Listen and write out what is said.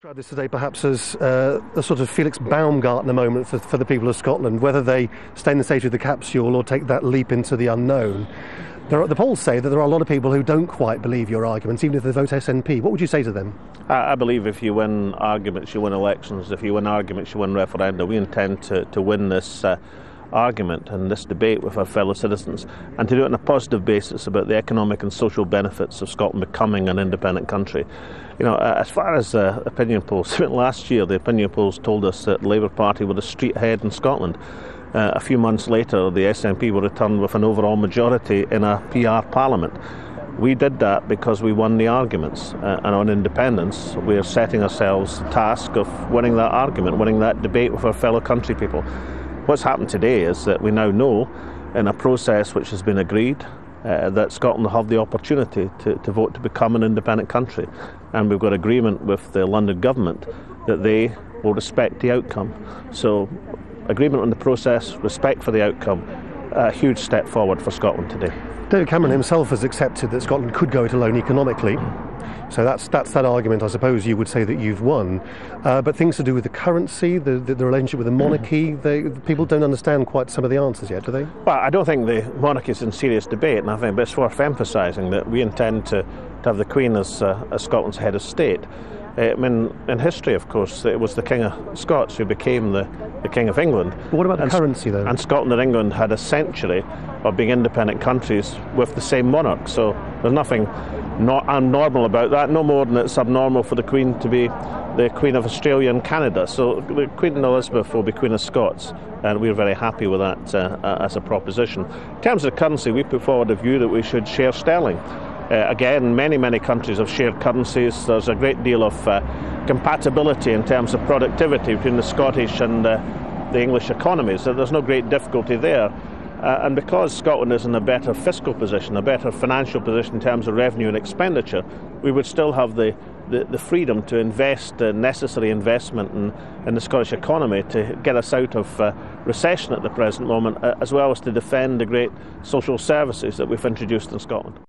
Tried this today perhaps as a sort of Felix Baumgartner moment for the people of Scotland, whether they stay in the stage of the capsule or take that leap into the unknown. The polls say that there are a lot of people who don't quite believe your arguments, even if they vote SNP. What would you say to them? I believe if you win arguments, you win elections. If you win arguments, you win referenda. We intend to win this argument and this debate with our fellow citizens, and to do it on a positive basis about the economic and social benefits of Scotland becoming an independent country. You know, as far as opinion polls, last year the opinion polls told us that the Labour Party were the street ahead in Scotland. A few months later, the SNP were returned with an overall majority in a PR parliament. We did that because we won the arguments, and on independence we are setting ourselves the task of winning that argument, winning that debate with our fellow country people. What's happened today is that we now know, in a process which has been agreed, that Scotland will have the opportunity to vote to become an independent country. And we've got agreement with the London government that they will respect the outcome. So, agreement on the process, respect for the outcome, a huge step forward for Scotland today. David Cameron himself has accepted that Scotland could go it alone economically. So that's that argument, I suppose you would say, that you've won. But things to do with the currency, the relationship with the monarchy, people don't understand quite some of the answers yet, do they? Well, I don't think the monarchy is in serious debate, and I think it's worth emphasising that we intend to have the Queen as Scotland's head of state. In history, of course, it was the King of Scots who became the King of England. But what about the currency, though? And Scotland and England had a century of being independent countries with the same monarch, so there's nothing not abnormal about that, no more than it's abnormal for the Queen to be the Queen of Australia and Canada. So the Queen Elizabeth will be Queen of Scots, and we're very happy with that as a proposition. In terms of currency, we put forward a view that we should share sterling. Again, many countries have shared currencies. There's a great deal of compatibility in terms of productivity between the Scottish and the English economies, so there's no great difficulty there. And because Scotland is in a better fiscal position, a better financial position in terms of revenue and expenditure, we would still have the freedom to invest necessary investment in the Scottish economy to get us out of recession at the present moment, as well as to defend the great social services that we've introduced in Scotland.